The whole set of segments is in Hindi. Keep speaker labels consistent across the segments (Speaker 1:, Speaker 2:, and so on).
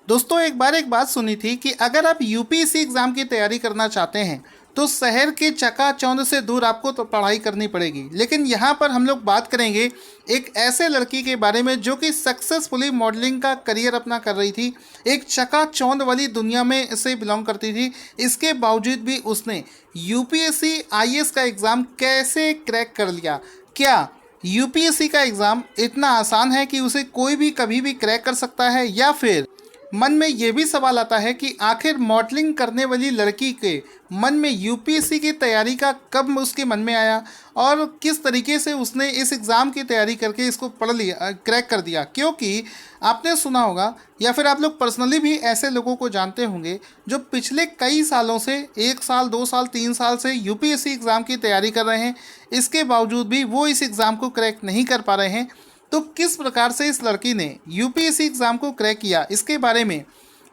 Speaker 1: दोस्तों एक बार एक बात सुनी थी कि अगर आप यूपीएससी एग्ज़ाम की तैयारी करना चाहते हैं तो शहर के चकाचौंध से दूर आपको तो पढ़ाई करनी पड़ेगी। लेकिन यहाँ पर हम लोग बात करेंगे एक ऐसे लड़की के बारे में जो कि सक्सेसफुली मॉडलिंग का करियर अपना कर रही थी, एक चकाचौंध वाली दुनिया में से बिलोंग करती थी। इसके बावजूद भी उसने यूपीएससी आईएएस का एग्ज़ाम कैसे क्रैक कर लिया। क्या यूपीएससी का एग्ज़ाम इतना आसान है कि उसे कोई भी कभी भी क्रैक कर सकता है, या फिर मन में ये भी सवाल आता है कि आखिर मॉडलिंग करने वाली लड़की के मन में यूपीएससी की तैयारी का कब उसके मन में आया और किस तरीके से उसने इस एग्ज़ाम की तैयारी करके इसको पढ़ लिया, क्रैक कर दिया। क्योंकि आपने सुना होगा या फिर आप लोग पर्सनली भी ऐसे लोगों को जानते होंगे जो पिछले कई सालों से 1 साल 2 साल 3 साल से यूपीएससी एग्ज़ाम की तैयारी कर रहे हैं, इसके बावजूद भी वो इस एग्ज़ाम को क्रैक नहीं कर पा रहे हैं। तो किस प्रकार से इस लड़की ने यूपीएससी एग्ज़ाम को क्रैक किया, इसके बारे में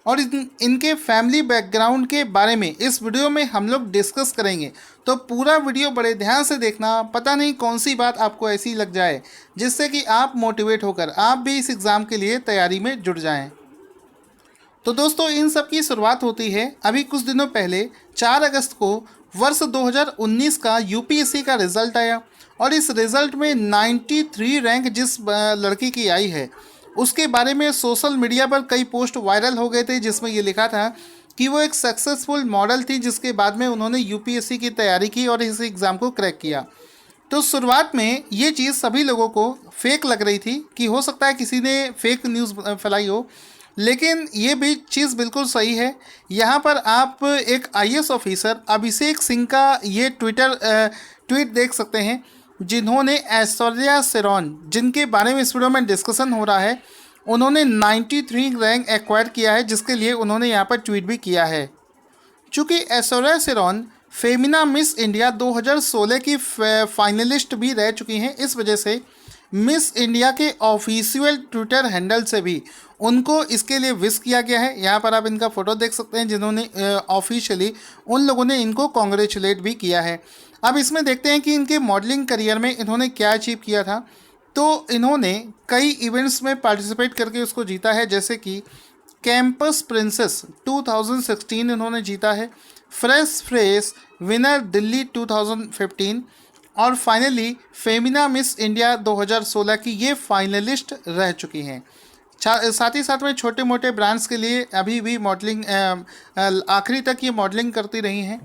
Speaker 1: और इनके फैमिली बैकग्राउंड के बारे में इस वीडियो में हम लोग डिस्कस करेंगे। तो पूरा वीडियो बड़े ध्यान से देखना, पता नहीं कौन सी बात आपको ऐसी लग जाए जिससे कि आप मोटिवेट होकर आप भी इस एग्ज़ाम के लिए तैयारी में जुट जाएं। तो दोस्तों इन सब की शुरुआत होती है अभी कुछ दिनों पहले 4 अगस्त को वर्ष 2019 का यूपीएससी का रिज़ल्ट आया और इस रिज़ल्ट में 93 रैंक जिस लड़की की आई है उसके बारे में सोशल मीडिया पर कई पोस्ट वायरल हो गए थे, जिसमें ये लिखा था कि वो एक सक्सेसफुल मॉडल थी जिसके बाद में उन्होंने यूपीएससी की तैयारी की और इस एग्ज़ाम को क्रैक किया। तो शुरुआत में ये चीज़ सभी लोगों को फेक लग रही थी कि हो सकता है किसी ने फेक न्यूज़ फैलाई हो, लेकिन ये भी चीज़ बिल्कुल सही है। यहाँ पर आप एक आईएएस ऑफिसर अभिषेक सिंह का ये ट्वीट देख सकते हैं, जिन्होंने ऐश्वर्या शेरॉन, जिनके बारे में इस वीडियो में डिस्कशन हो रहा है, उन्होंने 93 रैंक एक्वायर किया है, जिसके लिए उन्होंने यहाँ पर ट्वीट भी किया है। चूँकि Aishwarya Sheoran Femina Miss India 2016 की फाइनलिस्ट भी रह चुकी हैं, इस वजह से मिस इंडिया के ऑफिशियल ट्विटर हैंडल से भी उनको इसके लिए विश किया गया है। यहाँ पर आप इनका फ़ोटो देख सकते हैं, जिन्होंने ऑफिशियली उन लोगों ने इनको कॉन्ग्रेचुलेट भी किया है। अब इसमें देखते हैं कि इनके मॉडलिंग करियर में इन्होंने क्या अचीव किया था। तो इन्होंने कई इवेंट्स में पार्टिसिपेट करके उसको जीता है, जैसे कि कैंपस प्रिंसेस 2016 इन्होंने जीता है, फ्रेश फेस विनर दिल्ली 2015 और फाइनली फेमिना मिस इंडिया 2016 की ये फाइनलिस्ट रह चुकी हैं। साथ ही साथ में छोटे मोटे ब्रांड्स के लिए अभी भी मॉडलिंग आखिरी तक ये मॉडलिंग करती रही हैं।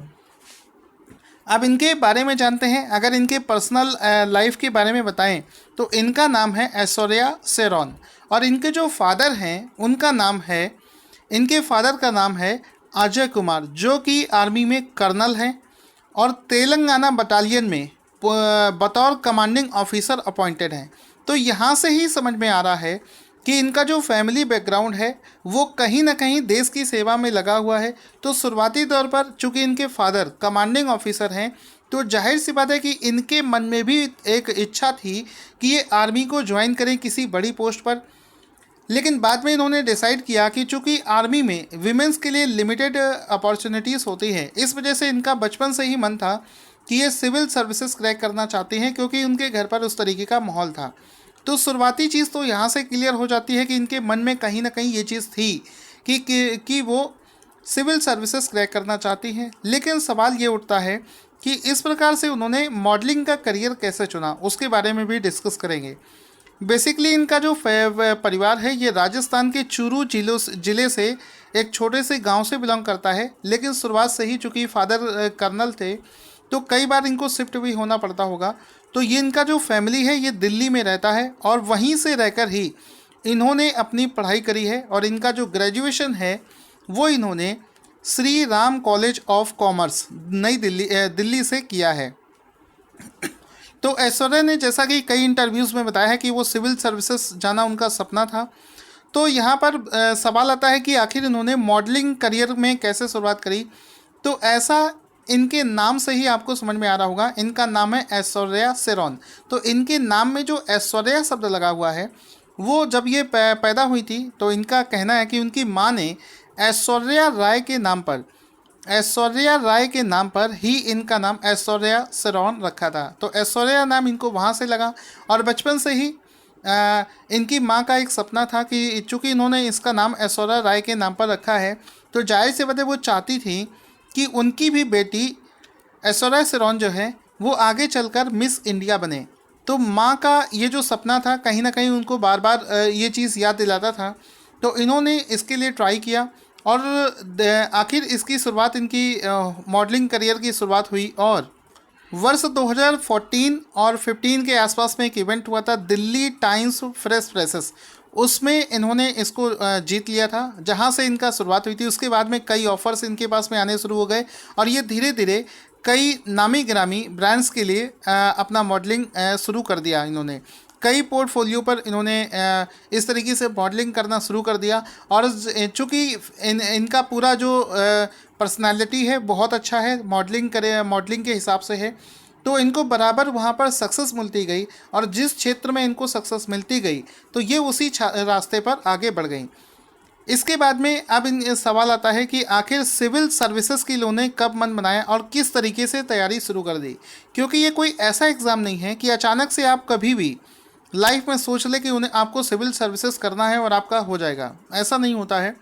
Speaker 1: अब इनके बारे में जानते हैं। अगर इनके पर्सनल लाइफ के बारे में बताएं तो इनका नाम है ऐश्वर्या शेरॉन और इनके जो फादर हैं उनका नाम है, इनके फादर का नाम है अजय कुमार, जो कि आर्मी में कर्नल हैं और तेलंगाना बटालियन में बतौर कमांडिंग ऑफिसर अपॉइंटेड हैं। तो यहाँ से ही समझ में आ रहा है कि इनका जो फैमिली बैकग्राउंड है वो कहीं ना कहीं देश की सेवा में लगा हुआ है। तो शुरुआती तौर पर चूँकि इनके फादर कमांडिंग ऑफिसर हैं, तो जाहिर सी बात है कि इनके मन में भी एक इच्छा थी कि ये आर्मी को ज्वाइन करें किसी बड़ी पोस्ट पर। लेकिन बाद में इन्होंने डिसाइड किया कि चूँकि आर्मी में विमेंस के लिए लिमिटेड अपॉर्चुनिटीज़ होती हैं, इस वजह से इनका बचपन से ही मन था कि ये सिविल सर्विसेज क्रैक करना चाहते हैं, क्योंकि उनके घर पर उस तरीके का माहौल था। तो शुरुआती चीज़ तो यहाँ से क्लियर हो जाती है कि इनके मन में कहीं ना कहीं ये चीज़ थी कि वो सिविल सर्विसेज क्रैक करना चाहती हैं। लेकिन सवाल ये उठता है कि इस प्रकार से उन्होंने मॉडलिंग का करियर कैसे चुना, उसके बारे में भी डिस्कस करेंगे। बेसिकली इनका जो परिवार है ये राजस्थान के चूरू ज़िले से एक छोटे से गांव से बिलोंग करता है। लेकिन शुरुआत से ही चूँकि फादर कर्नल थे तो कई बार इनको शिफ्ट भी होना पड़ता होगा। तो ये इनका जो फैमिली है ये दिल्ली में रहता है और वहीं से रहकर ही इन्होंने अपनी पढ़ाई करी है और इनका जो ग्रेजुएशन है वो इन्होंने Shri Ram college of commerce नई दिल्ली से किया है। तो ऐश्वर्या ने जैसा कि कई इंटरव्यूज़ में बताया है कि वो सिविल सर्विसेज जाना उनका सपना था। तो यहाँ पर सवाल आता है कि आखिर इन्होंने मॉडलिंग करियर में कैसे शुरुआत करी। तो ऐसा इनके नाम से ही आपको समझ में आ रहा होगा, इनका नाम है ऐश्वर्या शेरॉन। तो इनके नाम में जो ऐश्वर्या शब्द लगा हुआ है वो जब ये पैदा हुई थी तो इनका कहना है कि उनकी माँ ने ऐश्वर्या राय के नाम पर ही इनका नाम ऐश्वर्या शेरॉन रखा था। तो ऐश्वर्या नाम इनको वहाँ से लगा और बचपन से ही इनकी माँ का एक सपना था कि चूँकि इन्होंने इसका नाम ऐश्वर्या राय के नाम पर रखा है, तो जाहिर सी बात है वो चाहती थी कि उनकी भी बेटी ऐश्वर्या शेरॉन जो है वो आगे चलकर मिस इंडिया बने। तो माँ का ये जो सपना था कहीं ना कहीं उनको बार बार ये चीज़ याद दिलाता था। तो इन्होंने इसके लिए ट्राई किया और आखिर इसकी शुरुआत, इनकी मॉडलिंग करियर की शुरुआत हुई। और वर्ष 2014 और 15 के आसपास में एक इवेंट हुआ था, दिल्ली टाइम्स फ्रेश फ्रेशेस। उसमें इन्होंने इसको जीत लिया था, जहां से इनका शुरुआत हुई थी। उसके बाद में कई ऑफर्स इनके पास में आने शुरू हो गए और ये धीरे धीरे कई नामी गिरामी ब्रांड्स के लिए अपना मॉडलिंग शुरू कर दिया इन्होंने। कई पोर्टफोलियो पर इन्होंने इस तरीके से मॉडलिंग करना शुरू कर दिया। और चूँकि इनका पूरा जो पर्सनालिटी है बहुत अच्छा है, मॉडलिंग के हिसाब से है, तो इनको बराबर वहाँ पर सक्सेस मिलती गई। और जिस क्षेत्र में इनको सक्सेस मिलती गई तो ये उसी रास्ते पर आगे बढ़ गई। इसके बाद में अब सवाल आता है कि आखिर सिविल सर्विसेज के लिए उन्हें कब मन बनाया और किस तरीके से तैयारी शुरू कर दी। क्योंकि ये कोई ऐसा एग्ज़ाम नहीं है कि अचानक से आप कभी भी लाइफ में सोच ले कि उन्हें आपको सिविल सर्विसेज करना है और आपका हो जाएगा, ऐसा नहीं होता है।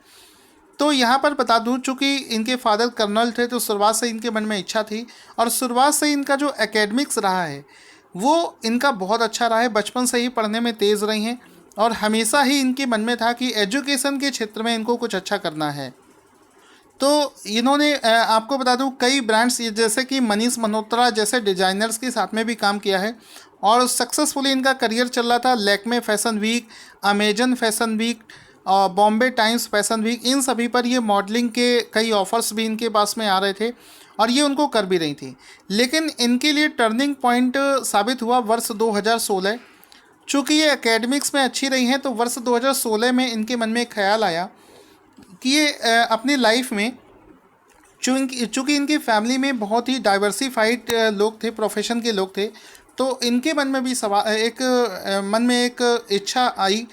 Speaker 1: तो यहाँ पर बता दूँ, चूँकि इनके फादर कर्नल थे तो शुरुआत से इनके मन में इच्छा थी और शुरुआत से इनका जो एकेडमिक्स रहा है वो इनका बहुत अच्छा रहा है। बचपन से ही पढ़ने में तेज़ रही हैं और हमेशा ही इनके मन में था कि एजुकेशन के क्षेत्र में इनको कुछ अच्छा करना है। तो इन्होंने आपको बता दूं कई ब्रांड्स जैसे कि मनीष मल्होत्रा जैसे डिजाइनर्स के साथ में भी काम किया है और सक्सेसफुली इनका करियर चल रहा था। Lakme fashion week, Amazon fashion week और बॉम्बे टाइम्स फैशन वीक, इन सभी पर ये मॉडलिंग के कई ऑफर्स भी इनके पास में आ रहे थे और ये उनको कर भी रही थी। लेकिन इनके लिए टर्निंग पॉइंट साबित हुआ वर्ष 2016। चूँकि ये एकेडमिक्स में अच्छी रही हैं तो वर्ष 2016 में इनके मन में एक ख्याल आया कि ये अपनी लाइफ में, चूँकि इनकी फैमिली में बहुत ही डाइवर्सिफाइड लोग थे, प्रोफेशन के लोग थे, तो इनके मन में भी मन में एक इच्छा आई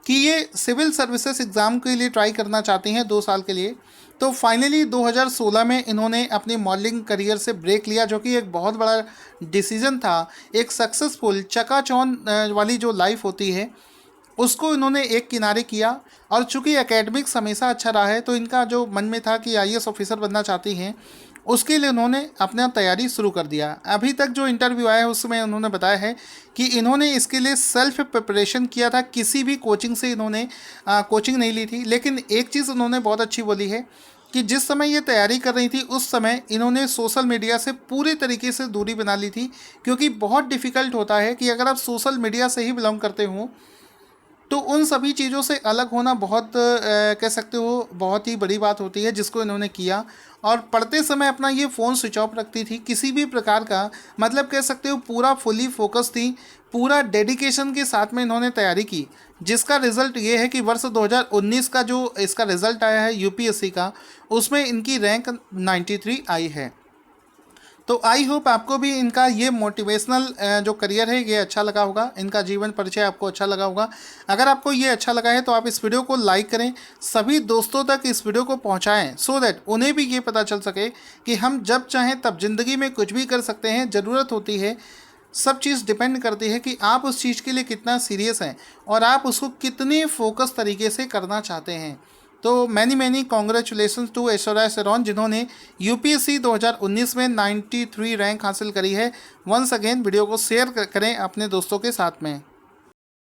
Speaker 1: कि ये सिविल सर्विसेज एग्ज़ाम के लिए ट्राई करना चाहती हैं 2 साल के लिए। तो फाइनली 2016 में इन्होंने अपनी मॉडलिंग करियर से ब्रेक लिया, जो कि एक बहुत बड़ा डिसीजन था। एक सक्सेसफुल चकाचौंध वाली जो लाइफ होती है उसको इन्होंने एक किनारे किया। और चूँकि एकेडमिक्स हमेशा अच्छा रहा है तो इनका जो मन में था कि आईएएस ऑफिसर बनना चाहती हैं, उसके लिए उन्होंने अपना तैयारी शुरू कर दिया। अभी तक जो इंटरव्यू आया है उसमें उन्होंने बताया है कि इन्होंने इसके लिए सेल्फ प्रिपरेशन किया था, किसी भी कोचिंग से इन्होंने कोचिंग नहीं ली थी। लेकिन एक चीज़ उन्होंने बहुत अच्छी बोली है कि जिस समय ये तैयारी कर रही थी उस समय इन्होंने सोशल मीडिया से पूरी तरीके से दूरी बना ली थी। क्योंकि बहुत डिफ़िकल्ट होता है कि अगर आप सोशल मीडिया से ही बिलोंग करते हो तो उन सभी चीज़ों से अलग होना बहुत कह सकते हो बहुत ही बड़ी बात होती है, जिसको इन्होंने किया। और पढ़ते समय अपना ये फ़ोन स्विच ऑफ रखती थी, किसी भी प्रकार का, मतलब कह सकते हो पूरा फुली फोकस थी, पूरा डेडिकेशन के साथ में इन्होंने तैयारी की। जिसका रिज़ल्ट ये है कि वर्ष 2019 का जो इसका रिज़ल्ट आया है यूपीएससी का, उसमें इनकी रैंक 93 आई है। तो आई होप आपको भी इनका ये मोटिवेशनल जो करियर है ये अच्छा लगा होगा, इनका जीवन परिचय आपको अच्छा लगा होगा। अगर आपको ये अच्छा लगा है तो आप इस वीडियो को लाइक करें, सभी दोस्तों तक इस वीडियो को पहुंचाएं, सो दैट उन्हें भी ये पता चल सके कि हम जब चाहें तब ज़िंदगी में कुछ भी कर सकते हैं। ज़रूरत होती है, सब चीज़ डिपेंड करती है कि आप उस चीज़ के लिए कितना सीरियस हैं और आप उसको कितने फोकस तरीके से करना चाहते हैं। तो many congratulation to Aishwarya Sheoran, जिन्होंने यूपीएससी 2019 में 93 रैंक हासिल करी है। वंस अगेन वीडियो को शेयर करें अपने दोस्तों के साथ में।